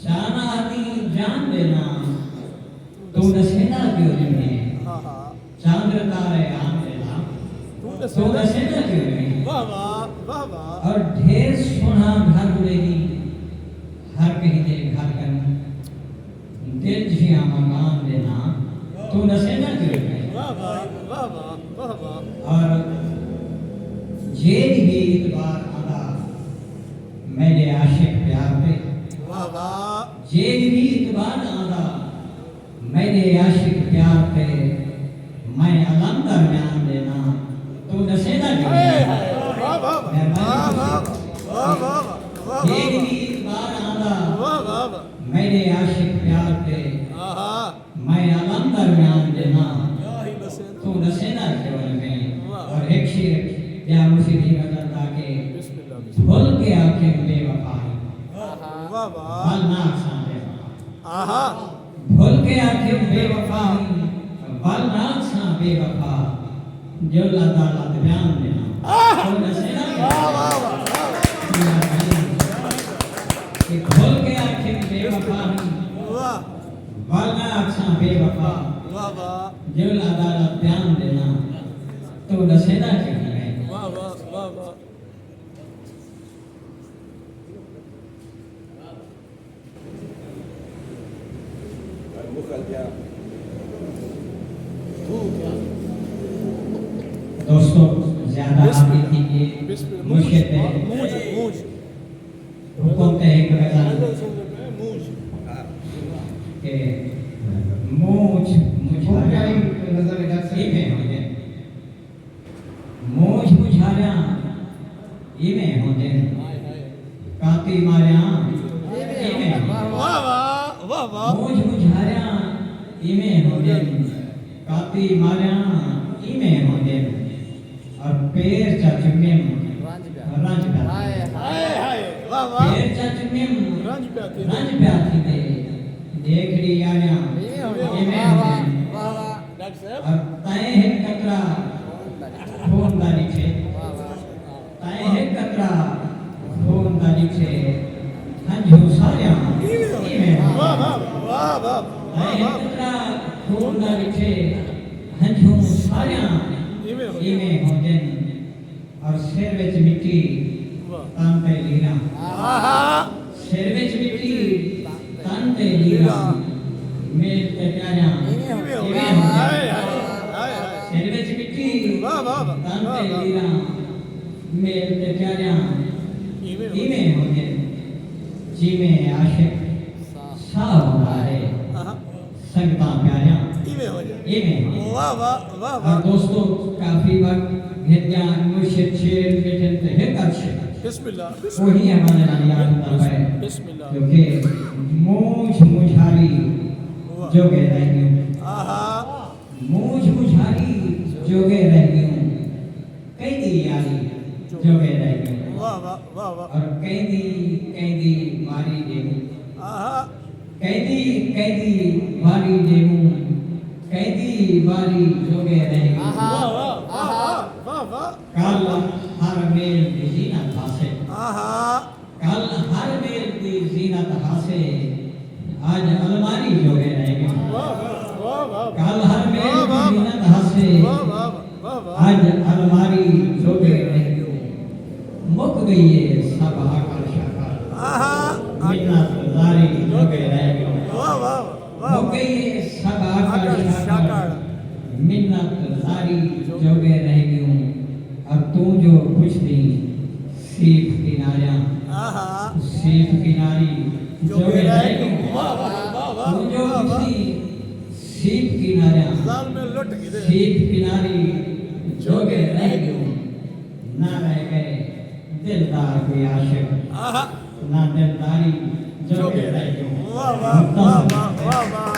जाना आदि जान देना तू नशेना क्यों नहीं चांद तारे आन देना तू नशेना क्यों नहीं वाह वाह वाह वाह। और ढेर सोना घर उड़ेगी हर कहीं दे घर कर दिल जिया मकान देना तू नशेना क्यों नहीं वाह वाह वाह वाह वाह वाह। और जेल भी इतबार आदा मेरे आशिक प्यार पे वाह वाह। जेल भी इतबार आदा मेरे आशिक प्यार पे मैं अलम दरमियान देना तू नशेना क्यों नहीं वाह वाह वाह वाह वाह वाह वाह। जेल भी इतबार आदा वाह वाह वाह। मेरे आशिक प्यार पे आहा। मैं अलम दरमियान देना या ही नशेना। तू नशेना क्यों नहीं वाह। और एक शेर क्या मुझे भी नजर ताके बिस्मिल्लाह बिस्मिल्लाह। भूल के आंखें बेवफा वाह वाह। वलनाक सांदे आहा। भूल के आंखें बेवफा वलनाक सा बेवफा जो लता लत बयान देना तो नशेना वाह वाह वाह। कि भूल के आंखें बेवफा वाह वलनाक सा बेवफा वाह वाह जो लता लत बयान देना तो नशेना क्यों नहीं वाह वाह वाह वाह। दोस्तों ज्यादा आगे कीजिए बिस्मिल्लाह। मुझे पे मूज मूज हुकुम ते एक गजान मूज। के मूछ मुझारिया नजर रख इमे होते मूछ मुझारिया इमे होते काती मारिया इमे वाह वाह वाह वाह। मूछ मुझारिया इमे होते काती मारिया इमे होते और पैर चचमे रंज पे हाय हाय वाह वाह। पैर चचमे रंज पे आती रंज पे आती थे देख ली यारियां इमे होते डॉक्टर साहब। और तय है कतरा खून दारी छे तय है कतरा खून दारी छे हंजू सारिया इमे वाह वाह वाह वाह तय है कतरा खून दारी छे हंजू सारिया इमे होते और सिर विच मिट्टी तन ते लीरा आहा। सिर विच मिट्टी तन ते लीरा मेल ते प्यारा इमे हाय होते हाय हाय। सिर विच मिट्टी वाह वाह वाह तन वाह ते वाह। लीरा मेल ते प्यारा इमे होते जिमें आशिक सा होता है आहा। संगता प्यारा इमे हो जाए। इमे होते वाह वाह वाह और वाह। दोस्तों काफी वक्त घेत्या मुर्शिद शेर मिठन ते है अच्छे बिस्मिल्लाह वही हमारे लिए याद आता है बिस्मिल्लाह। क्योंकि मूछ मुझारी जोगे रह गई आहा। मूछ मुझारी जोगे रह गई कई दी यारी जोगे रह गई वाह वाह वाह वाह। और कई दी मारी देमू आहा। कई दी मारी देमू कई दी मारी जोगे रह गई वाह वाह वाह वाह वाह। कल हर मेल दी जीनत हासे आहा। कल हर मेल दी जीनत हासे आज अलमारी जोगे रह गई वाह वाह वाह वाह। कल हर मेल दी जीनत हासे वाह वाह वाह वाह। आज अलमारी जोगे रह गई मुक गई है सब आकर शाकर आहा। मिन्नत जारी जोगे रह गई वाह वाह वाह। मुक गई है सब आकर आकर शाकर शाकर। मिन्नत जारी जोगे रह गई अब तू जो कुछ दी सीप किनारियां आहा। सीप किनारी जोगे रह गई वाह वाह वाह वाह तू जो वाह कुछ वाह। दी सीप किनारियां जाल में लुट गए। सीप किनारी जोगे रह गई ना रह गए दिलदार कोई आशिक आहा। ना दिलदारी जोगे रह गई वाह वाह वाह वाह वाह वाह।